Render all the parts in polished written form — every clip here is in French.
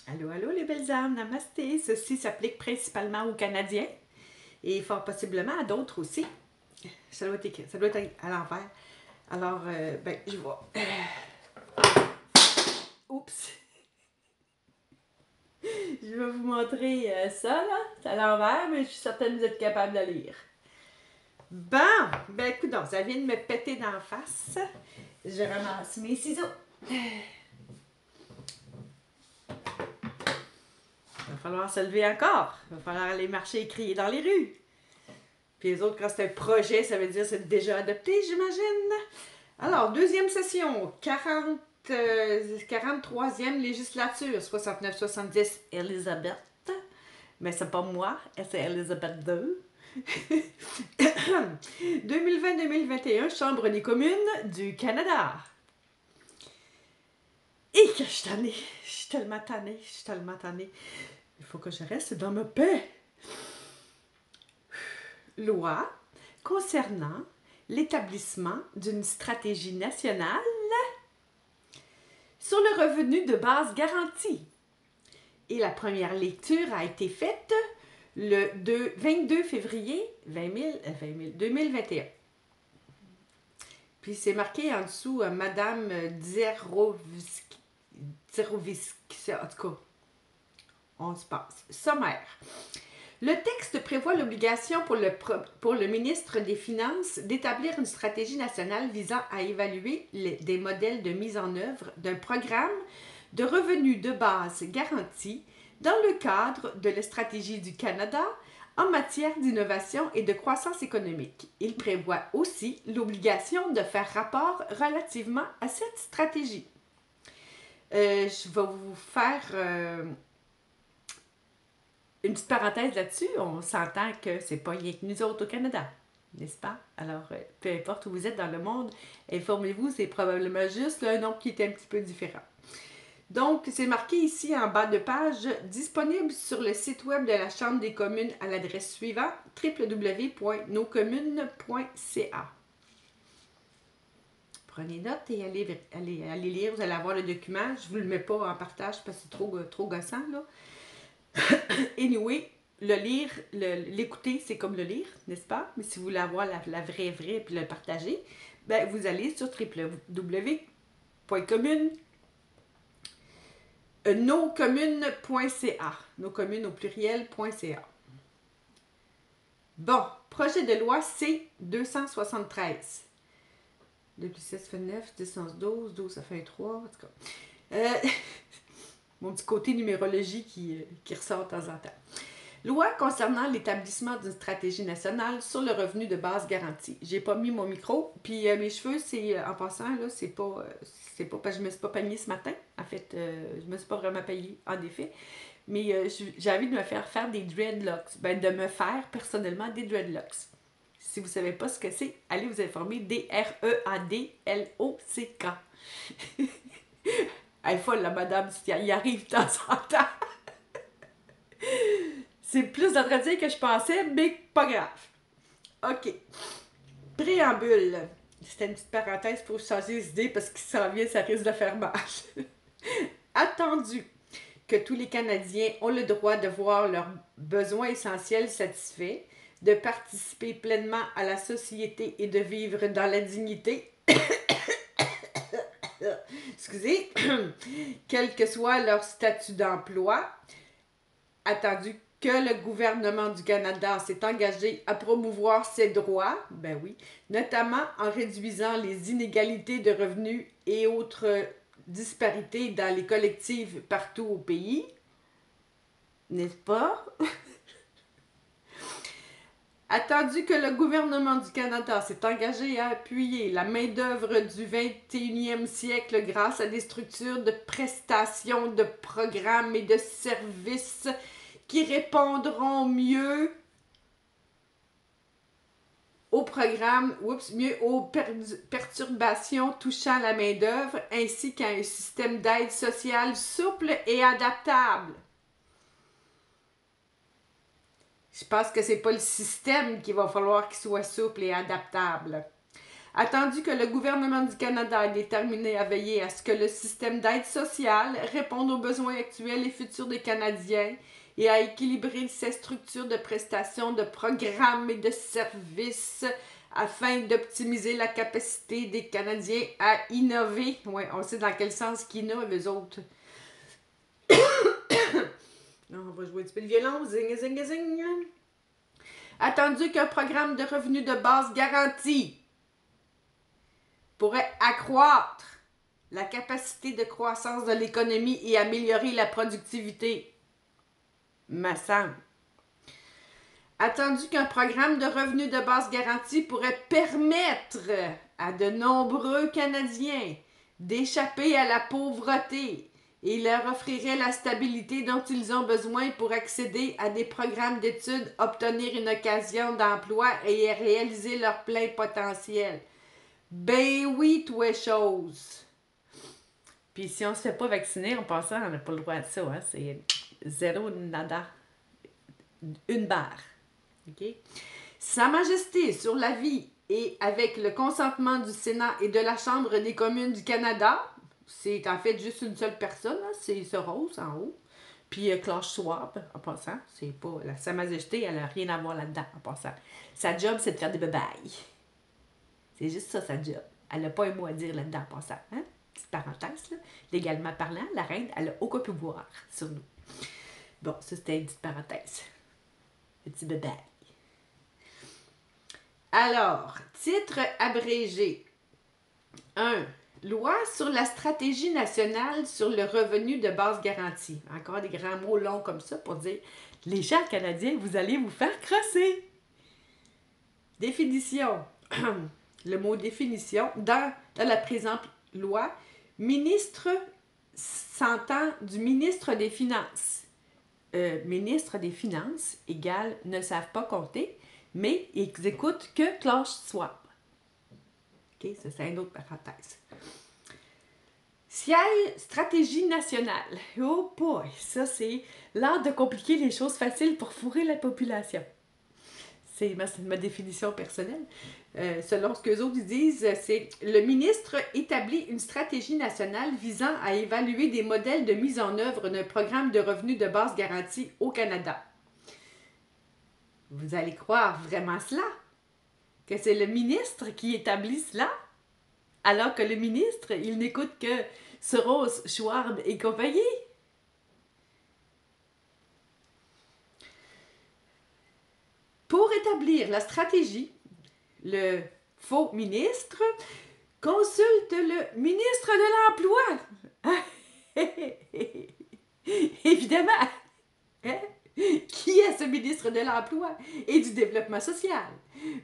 Allô, allô les belles âmes, namasté. Ceci s'applique principalement aux Canadiens et fort possiblement à d'autres aussi. Ça doit être écrit, ça doit être à l'envers. Alors, ben, je vois. Oups! Je vais vous montrer ça, là. C'est à l'envers, mais je suis certaine que vous êtes capable de lire. Bon! Ben, écoute, donc, ça vient de me péter d'en face. Je ramasse mes ciseaux. Il va falloir se lever encore. Il va falloir aller marcher et crier dans les rues. Puis les autres, quand c'est un projet, ça veut dire que c'est déjà adopté, j'imagine. Alors, deuxième session, 43e législature, 69-70, Elisabeth. Mais c'est pas moi, c'est Elisabeth II. 2020-2021, Chambre des communes du Canada. Et que je suis tannée, je suis tellement tannée, je suis tellement tannée. Il faut que je reste dans ma paix. Loi concernant l'établissement d'une stratégie nationale sur le revenu de base garanti. Et la première lecture a été faite le 22 février 2021. Puis c'est marqué en dessous Madame Dzerovisk. En tout cas, on se passe. Sommaire. Le texte prévoit l'obligation pour le ministre des Finances d'établir une stratégie nationale visant à évaluer des modèles de mise en œuvre d'un programme de revenus de base garanti dans le cadre de la stratégie du Canada en matière d'innovation et de croissance économique. Il prévoit aussi l'obligation de faire rapport relativement à cette stratégie. Je vais vous faire une petite parenthèse là-dessus. On s'entend que c'est pas rien que nous autres au Canada, n'est-ce pas? Alors, peu importe où vous êtes dans le monde, informez-vous, c'est probablement juste un nom qui est un petit peu différent. Donc, c'est marqué ici en bas de page, disponible sur le site web de la Chambre des communes à l'adresse suivante, www.noscommunes.ca. Prenez note et allez lire, vous allez avoir le document. Je ne vous le mets pas en partage parce que c'est trop gossant, là. Anyway, le lire, l'écouter, c'est comme le lire, n'est-ce pas? Mais si vous voulez avoir la vraie, puis le partager, ben, vous allez sur www.commune noscommunes.ca. Nos communes au pluriel.ca. Bon, projet de loi C-273. 2 plus 7, ça fait 9, 10, 11, 12, 12, ça fait 3, en tout cas. Mon petit côté numérologie qui ressort de temps en temps. Loi concernant l'établissement d'une stratégie nationale sur le revenu de base garanti. J'ai pas mis mon micro, puis mes cheveux, c'est en passant, là, c'est pas parce que je me suis pas peignée ce matin. En fait, je me suis pas vraiment peignée, en effet. Mais j'ai envie de me faire des dreadlocks. Ben, de me faire personnellement des dreadlocks. Si vous savez pas ce que c'est, allez vous informer. D-R-E-A-D-L-O-C-K. Elle est folle, la madame, si elle y arrive de temps en temps. C'est plus d'entretien que je pensais, mais pas grave. OK. Préambule. C'était une petite parenthèse pour changer les idées parce qu'il s'en vient, ça risque de faire mal. Attendu que tous les Canadiens ont le droit de voir leurs besoins essentiels satisfaits, de participer pleinement à la société et de vivre dans la dignité. Excusez. Quel que soit leur statut d'emploi. Attendu que le gouvernement du Canada s'est engagé à promouvoir ses droits, ben oui, notamment en réduisant les inégalités de revenus et autres disparités dans les collectives partout au pays, n'est-ce pas? Attendu que le gouvernement du Canada s'est engagé à appuyer la main-d'œuvre du 21e siècle grâce à des structures de prestations, de programmes et de services qui répondront mieux aux perturbations touchant la main-d'œuvre, ainsi qu'à un système d'aide sociale souple et adaptable. Je pense que c'est pas le système qu'il va falloir qu'il soit souple et adaptable. Attendu que le gouvernement du Canada est déterminé à veiller à ce que le système d'aide sociale réponde aux besoins actuels et futurs des Canadiens et à équilibrer ses structures de prestations de programmes et de services afin d'optimiser la capacité des Canadiens à innover. Ouais, on sait dans quel sens qu'ils innovent, eux autres. On va jouer un petit peu de violon. Zing, zing, zing. Attendu qu'un programme de revenus de base garanti pourrait accroître la capacité de croissance de l'économie et améliorer la productivité. Me semble. Attendu qu'un programme de revenus de base garanti pourrait permettre à de nombreux Canadiens d'échapper à la pauvreté et leur offrirait la stabilité dont ils ont besoin pour accéder à des programmes d'études, obtenir une occasion d'emploi et réaliser leur plein potentiel. Ben oui, toi chose. Puis si on ne se fait pas vacciner, en passant, on n'a pas le droit à ça. Hein? C'est zéro nada. Une barre. Okay? Sa Majesté, sur l'avis et avec le consentement du Sénat et de la Chambre des communes du Canada, c'est en fait juste une seule personne, hein? C'est ce rose en haut. Puis Klaus Schwab, en passant, c'est pas... Sa Majesté, elle n'a rien à voir là-dedans, en passant. Sa job, c'est de faire des babayes. C'est juste ça, sa job. Elle n'a pas un mot à dire là-dedans, en passant. Hein? Petite parenthèse, là. Légalement parlant, la reine, elle n'a aucun pouvoir sur nous. Bon, ça, c'était une petite parenthèse. Petit babaye. Alors, titre abrégé. 1. Loi sur la stratégie nationale sur le revenu de base garantie. Encore des grands mots longs comme ça pour dire « Les chers Canadiens, vous allez vous faire crosser! » Définition. Le mot définition. Dans la présente loi, ministre s'entend du ministre des Finances. Ministre des Finances égale ne savent pas compter, mais ils écoutent que Klaus Schwab. OK, ça c'est une autre parenthèse. Ciel, stratégie nationale. Oh boy, ça c'est l'art de compliquer les choses faciles pour fourrer la population. C'est ma définition personnelle. Selon ce qu'eux autres disent, c'est le ministre établit une stratégie nationale visant à évaluer des modèles de mise en œuvre d'un programme de revenus de base garanti au Canada. Vous allez croire vraiment cela? Que c'est le ministre qui établit cela? Alors que le ministre, il n'écoute que Soros, Schwab et compagnie? Pour établir la stratégie, le faux ministre consulte le ministre de l'Emploi. Évidemment. Hein? Qui est ce ministre de l'Emploi et du Développement social?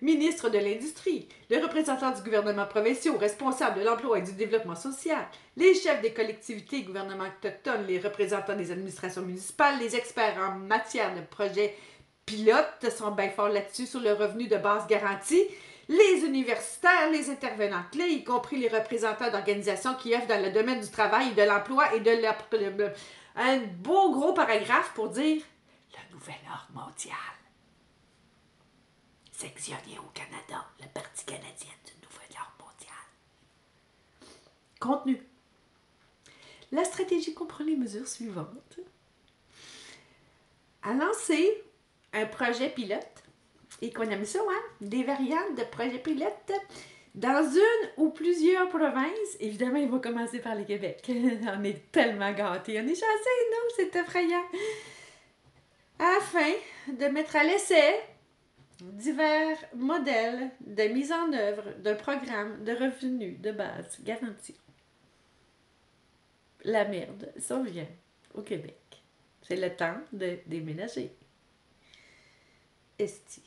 Ministre de l'Industrie, le représentant du gouvernement provincial, responsable de l'emploi et du développement social, les chefs des collectivités et gouvernements autochtones, les représentants des administrations municipales, les experts en matière de projets pilotes sont bien forts là-dessus sur le revenu de base garanti, les universitaires, les intervenants clés, y compris les représentants d'organisations qui œuvrent dans le domaine du travail et de l'emploi et de un beau gros paragraphe pour dire le nouvel ordre mondial. Sectionné au Canada, la partie canadienne du nouvel ordre mondial. Contenu. La stratégie comprend les mesures suivantes. À lancer un projet pilote, et qu'on aime ça, hein? Des variantes de projet pilote dans une ou plusieurs provinces. Évidemment, il va commencer par le Québec. On est tellement gâtés. On est chanceux, non? C'est effrayant. Afin de mettre à l'essai divers modèles de mise en œuvre d'un programme de revenus de base garanti. La merde s'en vient au Québec. C'est le temps de déménager. Esti.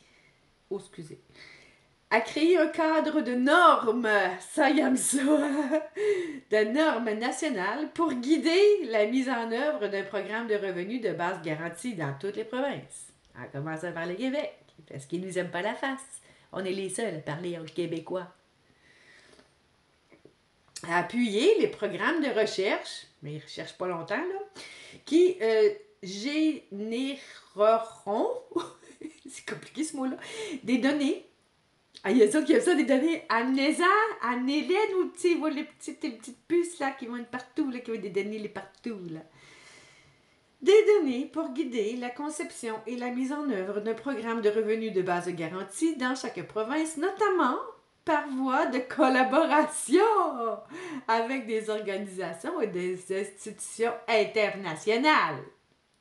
Oh, excusez. À créer un cadre de normes, ça y aime ça, de normes nationales pour guider la mise en œuvre d'un programme de revenus de base garanti dans toutes les provinces. En commençant par le Québec, parce qu'ils ne nous aiment pas la face. On est les seuls à parler en québécois. À appuyer les programmes de recherche, mais ils ne recherchent pas longtemps, là, qui généreront, c'est compliqué ce mot-là, des données Ah, il y a ça qui a ça des données. Amenez-les, nos petits, voilà, les petites puces là qui vont être partout, là, qui vont être des données partout, là. Des données pour guider la conception et la mise en œuvre d'un programme de revenus de base garantie dans chaque province, notamment par voie de collaboration avec des organisations et des institutions internationales.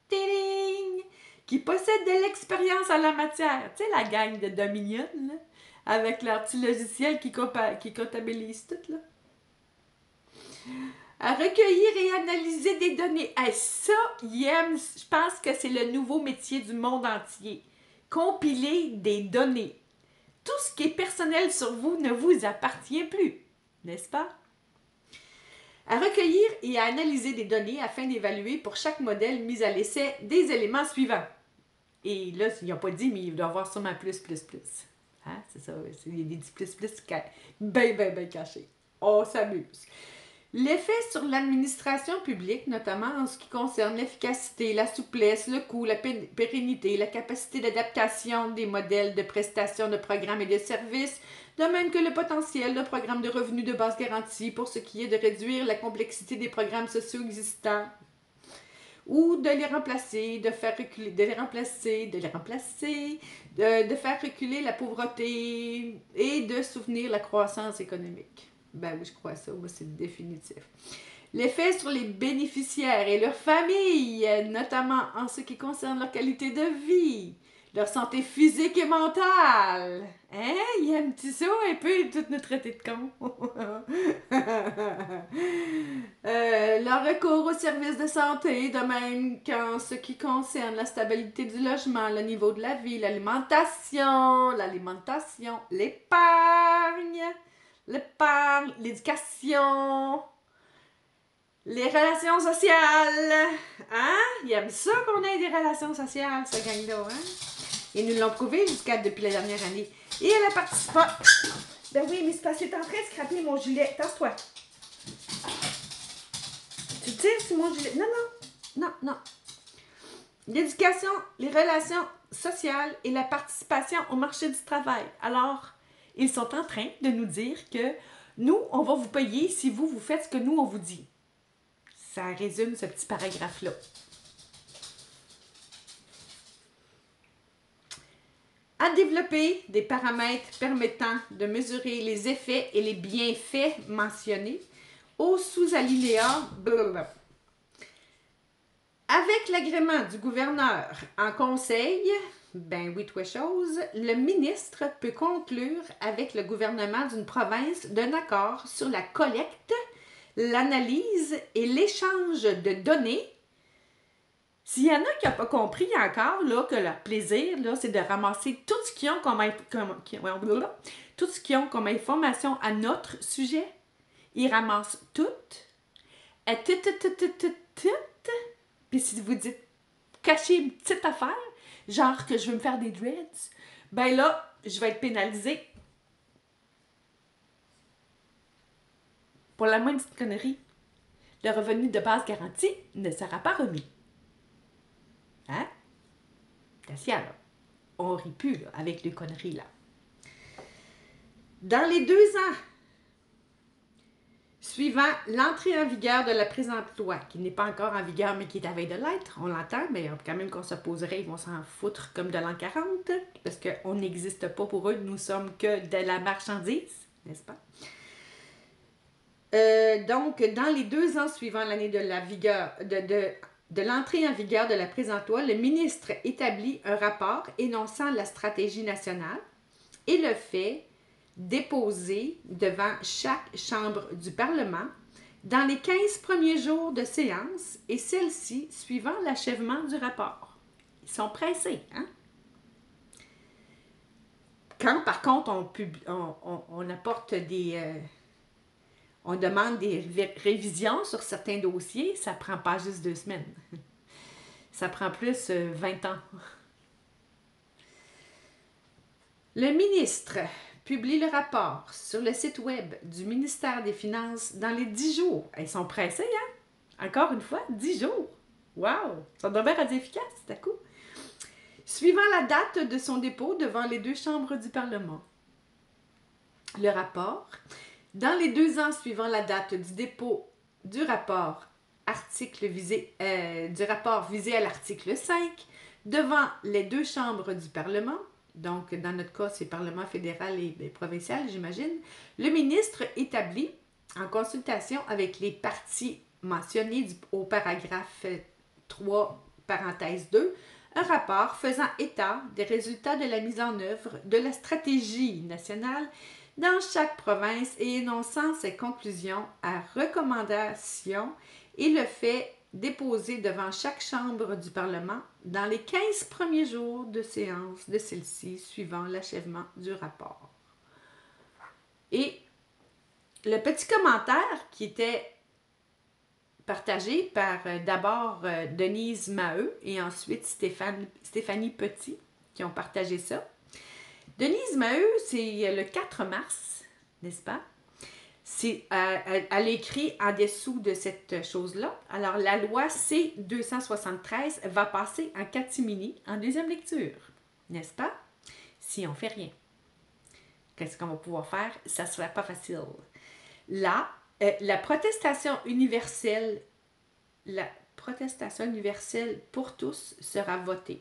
Tiding! Qui possèdent de l'expérience en la matière. Tu sais, la gang de Dominion, là, avec leur petit logiciel qui comptabilise tout, là. À recueillir et analyser des données. Hey, ça, je pense que c'est le nouveau métier du monde entier. Compiler des données. Tout ce qui est personnel sur vous ne vous appartient plus, n'est-ce pas? À recueillir et à analyser des données afin d'évaluer pour chaque modèle mis à l'essai des éléments suivants. Et là, ils n'ont pas dit, mais il doit y avoir sûrement plus. Hein? C'est ça, c'est des plus bien cachés. On s'amuse. L'effet sur l'administration publique, notamment en ce qui concerne l'efficacité, la souplesse, le coût, la pérennité, la capacité d'adaptation des modèles de prestation de programmes et de services, de même que le potentiel de programmes de revenus de base garantie pour ce qui est de réduire la complexité des programmes sociaux existants ou de les remplacer, de faire reculer la pauvreté et de soutenir la croissance économique. Ben oui, je crois ça, moi c'est définitif. L'effet sur les bénéficiaires et leurs familles, notamment en ce qui concerne leur qualité de vie, leur santé physique et mentale. Hein? Il aime-tu ça un peu, tout nous traiter de con? Leur recours aux services de santé, de même qu'en ce qui concerne la stabilité du logement, le niveau de la vie, l'alimentation, l'épargne, l'éducation, les relations sociales. Hein? Ils aiment ça qu'on ait des relations sociales, ce gang-là, hein? Ils nous l'ont prouvé depuis la dernière année. Et elle a participé. Ben oui, mais c'est parce que t'es en train de scraper mon gilet. Tasse-toi. Tu tires sur mon gilet. Non. L'éducation, les relations sociales et la participation au marché du travail. Alors, ils sont en train de nous dire que nous, on va vous payer si vous faites ce que nous, on vous dit. Ça résume ce petit paragraphe-là. À développer des paramètres permettant de mesurer les effets et les bienfaits mentionnés au sous-alinéa blablabla. Avec l'agrément du gouverneur en conseil, ben oui, toi chose, le ministre peut conclure avec le gouvernement d'une province d'un accord sur la collecte, l'analyse et l'échange de données. S'il y en a qui n'ont pas compris encore là, que leur plaisir, là, c'est de ramasser tout ce qu'ils ont comme information à notre sujet, ils ramassent tout. Puis si vous dites cacher une petite affaire, genre que je veux me faire des dreads, ben là, je vais être pénalisée. Pour la moindre petite connerie, le revenu de base garanti ne sera pas remis. Hein? Tassia, là. On rit plus, là, avec les conneries, là. Dans les 2 ans suivant l'entrée en vigueur de la présente loi, qui n'est pas encore en vigueur, mais qui est à veille de l'être, on l'entend, mais quand même qu'on s'opposerait, ils vont s'en foutre comme de l'an 40, parce qu'on n'existe pas pour eux, nous sommes que de la marchandise, n'est-ce pas? Donc, dans les 2 ans suivant l'année de la vigueur, de l'entrée en vigueur de la présente loi, le ministre établit un rapport énonçant la stratégie nationale et le fait déposer devant chaque chambre du Parlement dans les 15 premiers jours de séance et celle-ci suivant l'achèvement du rapport. Ils sont pressés, hein? Quand, par contre, on apporte on demande des révisions sur certains dossiers, ça prend pas juste 2 semaines. Ça prend plus 20 ans. Le ministre publie le rapport sur le site web du ministère des Finances dans les 10 jours. Ils sont pressés, hein? Encore une fois, 10 jours. Wow! Ça devrait être efficace, c'est à coup. Suivant la date de son dépôt devant les 2 chambres du Parlement. le rapport. Dans les 2 ans suivant la date du dépôt du rapport, du rapport visé à l'article 5, devant les 2 chambres du Parlement, donc dans notre cas, c'est Parlement fédéral et provincial, j'imagine, le ministre établit, en consultation avec les parties mentionnées au paragraphe 3, parenthèse 2, un rapport faisant état des résultats de la mise en œuvre de la stratégie nationale dans chaque province et énonçant ses conclusions à recommandation et le fait déposer devant chaque chambre du Parlement dans les 15 premiers jours de séance de celle-ci suivant l'achèvement du rapport. Et le petit commentaire qui était partagé par d'abord Denise Maheu et ensuite Stéphanie Petit qui ont partagé ça. Denise Maheu, c'est le 4 mars, n'est-ce pas? Elle écrit en dessous de cette chose-là. Alors, la loi C-273 va passer en catimini en deuxième lecture, n'est-ce pas? Si on ne fait rien. Qu'est-ce qu'on va pouvoir faire? Ça ne sera pas facile. Là, la protestation universelle pour tous sera votée.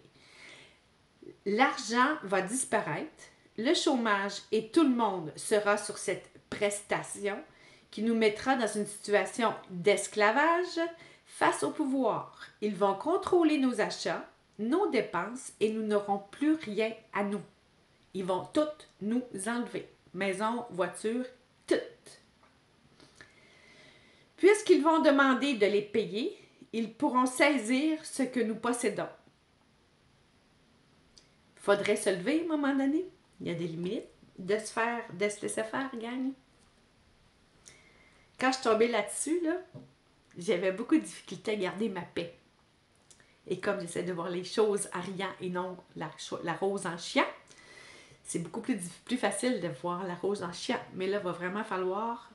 L'argent va disparaître, le chômage et tout le monde sera sur cette prestation qui nous mettra dans une situation d'esclavage face au pouvoir. Ils vont contrôler nos achats, nos dépenses et nous n'aurons plus rien à nous. Ils vont toutes nous enlever. Maison, voiture, tout. Puisqu'ils vont demander de les payer, ils pourront saisir ce que nous possédons. Il faudrait se lever à un moment donné. Il y a des limites de se laisser faire, gang. Quand je suis tombée là-dessus, j'avais beaucoup de difficultés à garder ma paix. Et comme j'essaie de voir les choses en riant et non la rose en chiant, c'est beaucoup plus facile de voir la rose en chiant. Mais là, il va vraiment falloir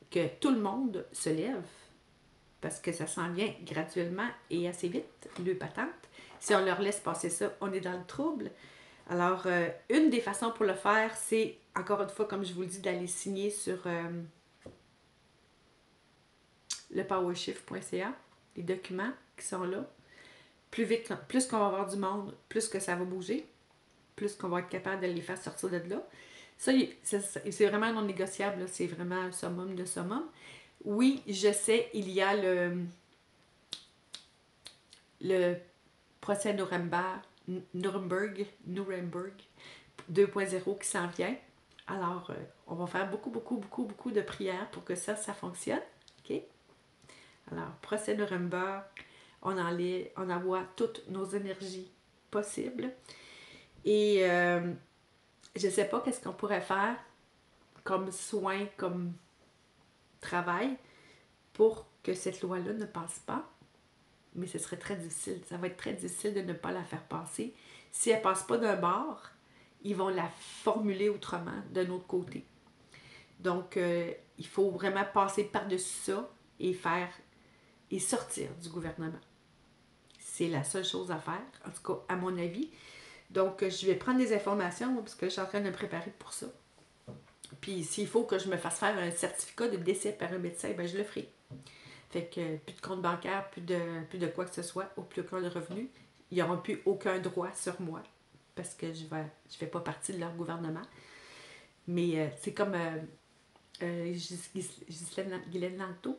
que tout le monde se lève parce que ça s'en vient graduellement et assez vite, le patente. Si on leur laisse passer ça, on est dans le trouble. Alors, une des façons pour le faire, c'est, encore une fois, comme je vous le dis, d'aller signer sur le powershift.ca, les documents qui sont là. Plus qu'on va avoir du monde, plus que ça va bouger, plus qu'on va être capable de les faire sortir de là. Ça, c'est vraiment non négociable, c'est vraiment un summum de summum. Oui, je sais, il y a le procès Nuremberg 2.0 qui s'en vient. Alors, on va faire beaucoup de prières pour que ça fonctionne. OK? Alors, procès Nuremberg, on envoie toutes nos énergies possibles. Et je ne sais pas qu'est-ce qu'on pourrait faire comme soin, comme travail pour que cette loi-là ne passe pas. Mais ce serait très difficile. Ça va être très difficile de ne pas la faire passer. Si elle ne passe pas d'un bord, ils vont la formuler autrement d'un autre côté. Donc, il faut vraiment passer par-dessus ça et sortir du gouvernement. C'est la seule chose à faire, en tout cas à mon avis. Donc, je vais prendre des informations parce que je suis en train de me préparer pour ça. Puis, s'il faut que je me fasse faire un certificat de décès par un médecin, ben je le ferai. Fait que plus de compte bancaire, plus de quoi que ce soit, ou plus aucun de revenu. Ils n'auront plus aucun droit sur moi parce que je fais pas partie de leur gouvernement. Mais c'est comme Guylaine Lanto,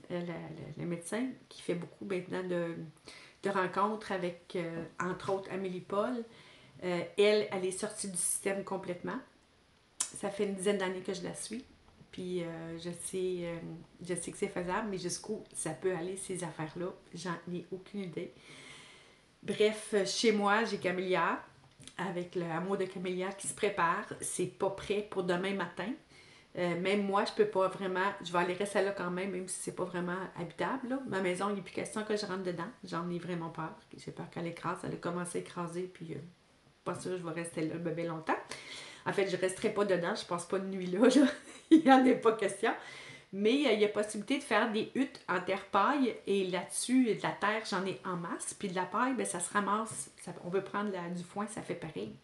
le médecin, qui fait beaucoup maintenant de rencontres avec, entre autres, Amélie Paul. Elle est sortie du système complètement. Ça fait une dizaine d'années que je la suis. Puis je sais que c'est faisable, mais jusqu'où ça peut aller, ces affaires-là, j'en ai aucune idée. Bref, chez moi, j'ai Camélia, avec l'amour de Camélia qui se prépare. C'est pas prêt pour demain matin. Même moi, je peux pas vraiment... Je vais aller rester là quand même si c'est pas vraiment habitable. Là. Ma maison, il n'est plus question que je rentre dedans. J'en ai vraiment peur. J'ai peur qu'elle écrase. Elle a commencé à écraser, puis pas sûr que je vais rester là bébé longtemps. En fait, je ne resterai pas dedans. Je passe pas de nuit là. Il n'y en a pas question. Mais il y a possibilité de faire des huttes en terre-paille. Et là-dessus, de la terre, j'en ai en masse. Puis de la paille, ça se ramasse. On veut prendre du foin, ça fait pareil.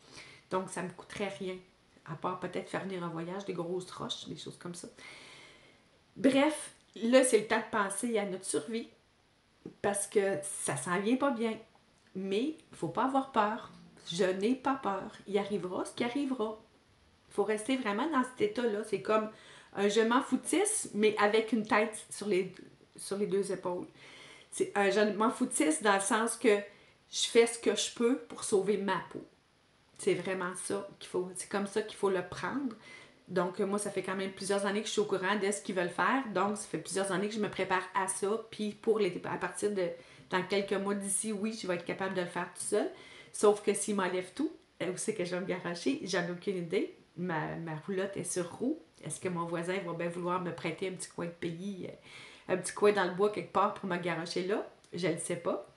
Donc, ça ne me coûterait rien. à part peut-être faire venir un voyage, des grosses roches, des choses comme ça. Bref, là, c'est le temps de penser à notre survie, parce que ça s'en vient pas bien. Mais il ne faut pas avoir peur. Je n'ai pas peur. Il arrivera ce qui arrivera. Il faut rester vraiment dans cet état-là. C'est comme un je m'en foutisse, mais avec une tête sur les deux épaules. C'est un je m'en foutisse dans le sens que je fais ce que je peux pour sauver ma peau. C'est vraiment ça qu'il faut. C'est comme ça qu'il faut le prendre. Donc, moi, ça fait quand même plusieurs années que je suis au courant de ce qu'ils veulent faire. Donc, ça fait plusieurs années que je me prépare à ça. Puis, à partir de dans quelques mois d'ici, oui, je vais être capable de le faire tout seul. Sauf que s'ils m'enlèvent tout, où c'est que je vais me garocher? J'en ai aucune idée. Ma roulotte est sur roue. Est-ce que mon voisin va bien vouloir me prêter un petit coin de pays, un petit coin dans le bois quelque part pour me garocher là? Je ne le sais pas.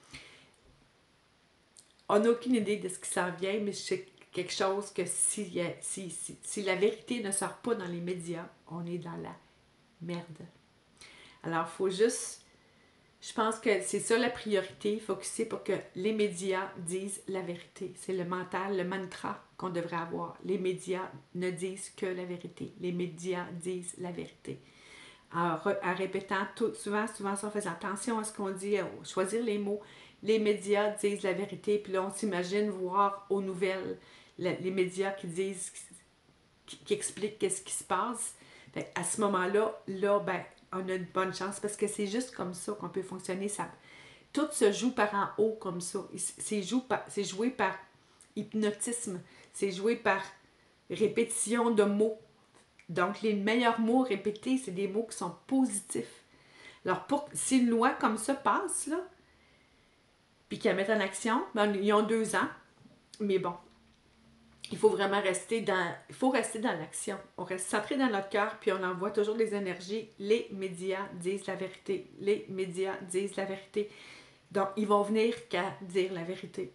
On n'a aucune idée de ce qui s'en vient, mais je sais quelque chose que si la vérité ne sort pas dans les médias, on est dans la merde. Alors, il faut juste... Je pense que c'est ça la priorité, focuser pour que les médias disent la vérité. C'est le mental, le mantra qu'on devrait avoir. Les médias ne disent que la vérité. Les médias disent la vérité. En répétant souvent, en faisant attention à ce qu'on dit, à choisir les mots. Les médias disent la vérité, puis là, on s'imagine voir aux nouvelles les médias qui disent, qui expliquent qu'est-ce qui se passe. Fait, à ce moment-là, ben, on a une bonne chance parce que c'est juste comme ça qu'on peut fonctionner. Tout se joue par en haut comme ça. C'est joué par hypnotisme. C'est joué par répétition de mots. Donc, les meilleurs mots répétés, c'est des mots qui sont positifs. Alors, si une loi comme ça passe, là, puis qu'ils la mettent en action, ben, ils ont 2 ans. Mais bon, il faut vraiment rester dans l'action. On reste centré dans notre cœur, puis on envoie toujours des énergies. Les médias disent la vérité. Les médias disent la vérité. Donc, ils vont venir qu'à dire la vérité.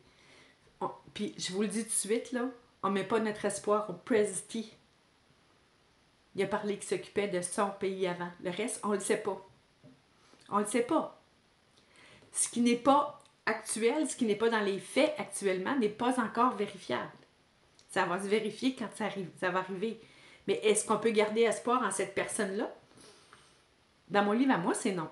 Puis, je vous le dis tout de suite, là, on ne met pas notre espoir au président. Il a parlé qu'il s'occupait de son pays avant. Le reste, on ne le sait pas. On ne le sait pas. Ce qui n'est pas actuel, ce qui n'est pas dans les faits actuellement, n'est pas encore vérifiable. Ça va se vérifier quand ça va arriver. Mais est-ce qu'on peut garder espoir en cette personne-là? Dans mon livre à moi, c'est non.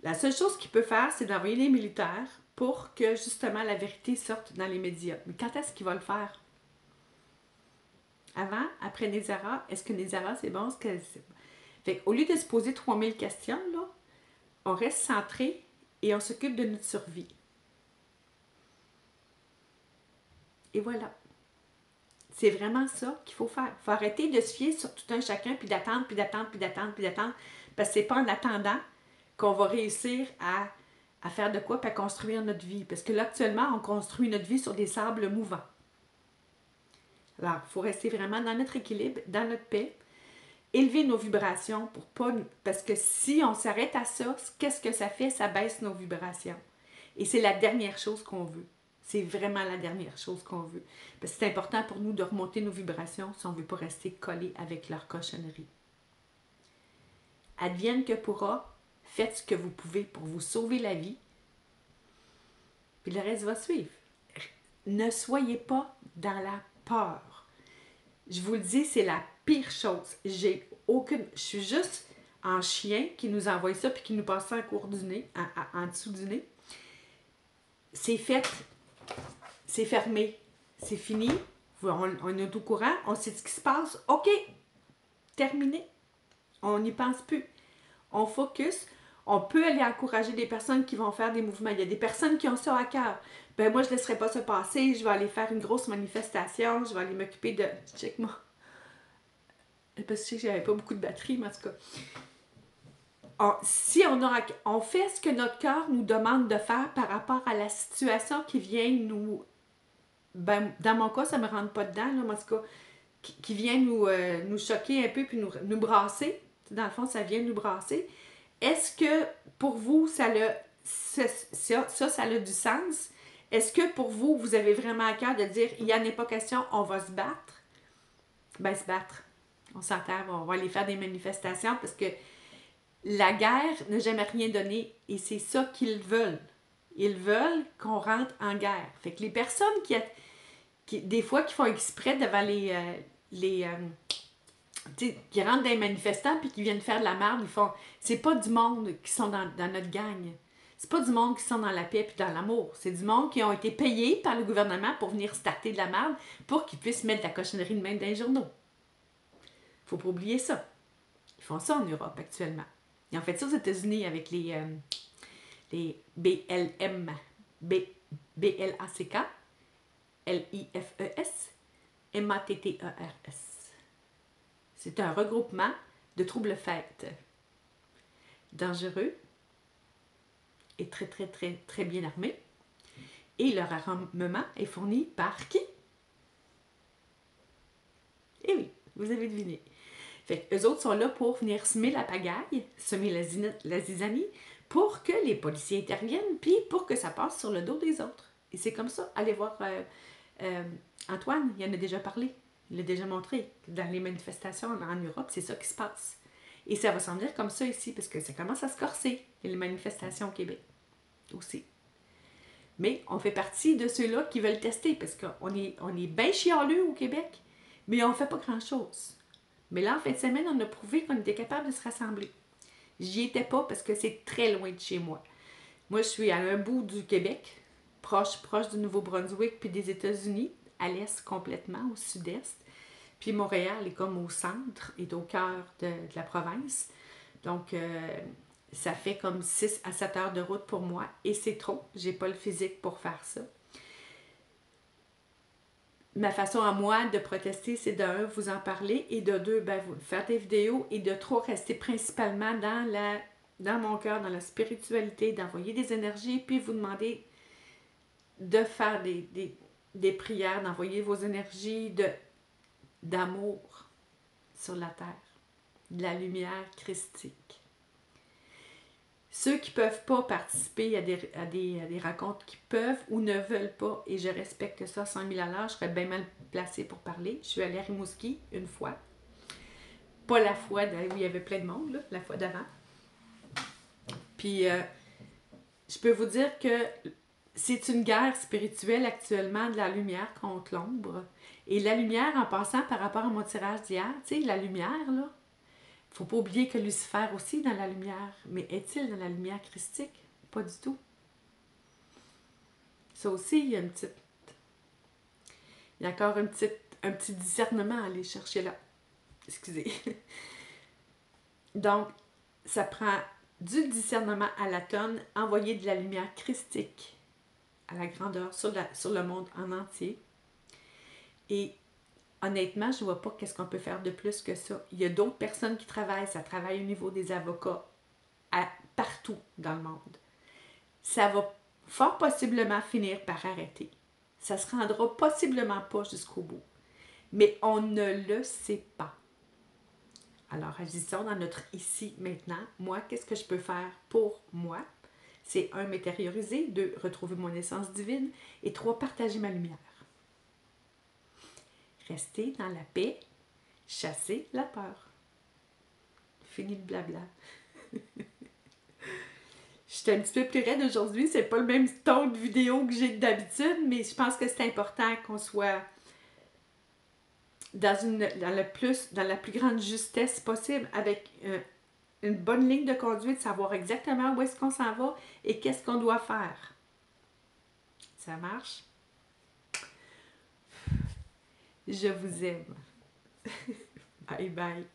La seule chose qu'il peut faire, c'est d'envoyer les militaires pour que, justement, la vérité sorte dans les médias. Mais quand est-ce qu'il va le faire? Avant? Après Nézara? Est-ce que Nézara, c'est bon? Fait qu'au lieu de se poser 3000 questions, là, on reste centré et on s'occupe de notre survie. Et voilà. C'est vraiment ça qu'il faut faire. Il faut arrêter de se fier sur tout un chacun, puis d'attendre, parce que c'est pas en attendant qu'on va réussir à faire de quoi, puis à construire notre vie. Parce que là, actuellement, on construit notre vie sur des sables mouvants. Alors, il faut rester vraiment dans notre équilibre, dans notre paix, élever nos vibrations pour pas... Parce que si on s'arrête à ça, qu'est-ce que ça fait? Ça baisse nos vibrations. Et c'est la dernière chose qu'on veut. C'est vraiment la dernière chose qu'on veut. Parce que c'est important pour nous de remonter nos vibrations si on ne veut pas rester collés avec leur cochonnerie. Advienne que pourra, faites ce que vous pouvez pour vous sauver la vie, puis le reste va suivre. Ne soyez pas dans la peur. Je vous le dis, c'est la pire chose. Je suis juste en chien qui nous envoie ça puis qui nous passe ça en cours du nez, en dessous du nez. C'est fait. C'est fermé. C'est fini. On est au courant. On sait ce qui se passe. OK. Terminé. On n'y pense plus. On focus. On peut aller encourager des personnes qui vont faire des mouvements. Il y a des personnes qui ont ça à cœur. Ben moi, je ne laisserai pas ça passer. Je vais aller faire une grosse manifestation. Je vais aller m'occuper de... Check-moi. Parce que je sais que j'avais pas beaucoup de batterie, mais en tout cas. Si on fait ce que notre cœur nous demande de faire par rapport à la situation qui vient nous... Ben, dans mon cas, ça ne me rentre pas dedans, là, mais en tout cas, qui vient nous choquer un peu puis nous brasser. Dans le fond, ça vient nous brasser. Est-ce que pour vous, ça a du sens? Est-ce que pour vous, vous avez vraiment à cœur de dire il n'y en a pas question, on va se battre? Ben, se battre. On s'entend, on va aller faire des manifestations parce que la guerre n'a jamais rien donné et c'est ça qu'ils veulent. Ils veulent qu'on rentre en guerre. Fait que les personnes des fois qui font exprès devant les qui rentrent dans les manifestants puis qui viennent faire de la merde, ils font. C'est pas du monde qui sont dans notre gang. C'est pas du monde qui sont dans la paix puis dans l'amour. C'est du monde qui ont été payés par le gouvernement pour venir starter de la merde pour qu'ils puissent mettre de la cochonnerie de même dans les journaux. Faut pas oublier ça. Ils font ça en Europe actuellement. Ils ont fait ça aux États-Unis avec les BLM, BLACK, LIFES, MATTERS. C'est un regroupement de troubles faits dangereux et très, très, très, très bien armés. Et leur armement est fourni par qui? Eh oui, vous avez deviné. Fait qu'eux autres sont là pour venir semer la pagaille, semer la zizanie, pour que les policiers interviennent, puis pour que ça passe sur le dos des autres. Et c'est comme ça. Allez voir Antoine, il en a déjà parlé. Il l'a déjà montré. Dans les manifestations en Europe, c'est ça qui se passe. Et ça va s'en venir comme ça ici, parce que ça commence à se corser, les manifestations au Québec aussi. Mais on fait partie de ceux-là qui veulent tester, parce qu'on est bien chialeux au Québec, mais on ne fait pas grand-chose. Mais là, en fin de semaine, on a prouvé qu'on était capable de se rassembler. J'y étais pas parce que c'est très loin de chez moi. Moi, je suis à un bout du Québec, proche du Nouveau-Brunswick puis des États-Unis, à l'est complètement, au sud-est. Puis Montréal est comme au centre, est au cœur de la province. Donc, ça fait comme 6 à 7 heures de route pour moi. Et c'est trop. J'ai pas le physique pour faire ça. Ma façon à moi de protester, c'est de un, vous en parler, et de deux, faire des vidéos, et de trois, rester principalement dans mon cœur, dans la spiritualité, d'envoyer des énergies, puis vous demander de faire des prières, d'envoyer vos énergies d'amour sur la terre, de la lumière christique. Ceux qui ne peuvent pas participer à des rencontres qui peuvent ou ne veulent pas, et je respecte ça 100 000 à l'heure, je serais bien mal placée pour parler. Je suis allée à Rimouski une fois. Pas la fois où il y avait plein de monde, là, la fois d'avant. Puis, je peux vous dire que c'est une guerre spirituelle actuellement de la lumière contre l'ombre. Et la lumière, en passant par rapport à mon tirage d'hier, tu sais, la lumière, là, faut pas oublier que Lucifer aussi est dans la lumière. Mais est-il dans la lumière christique? Pas du tout. Ça aussi, il y a il y a encore un petit discernement à aller chercher là. Excusez. Donc, ça prend du discernement à la tonne, envoyer de la lumière christique à la grandeur sur le monde en entier. Et honnêtement, je ne vois pas qu'est-ce qu'on peut faire de plus que ça. Il y a d'autres personnes qui travaillent. Ça travaille au niveau des avocats partout dans le monde. Ça va fort possiblement finir par arrêter. Ça ne se rendra possiblement pas jusqu'au bout. Mais on ne le sait pas. Alors, agissons dans notre ici, maintenant. Moi, qu'est-ce que je peux faire pour moi? C'est 1, m'intérioriser, 2, retrouver mon essence divine, et 3, partager ma lumière. Rester dans la paix, chasser la peur. Fini le blabla. Je suis un petit peu plus raide aujourd'hui, c'est pas le même ton de vidéo que j'ai d'habitude, mais je pense que c'est important qu'on soit dans la plus grande justesse possible, avec une bonne ligne de conduite, savoir exactement où est-ce qu'on s'en va et qu'est-ce qu'on doit faire. Ça marche? Je vous aime. Bye bye.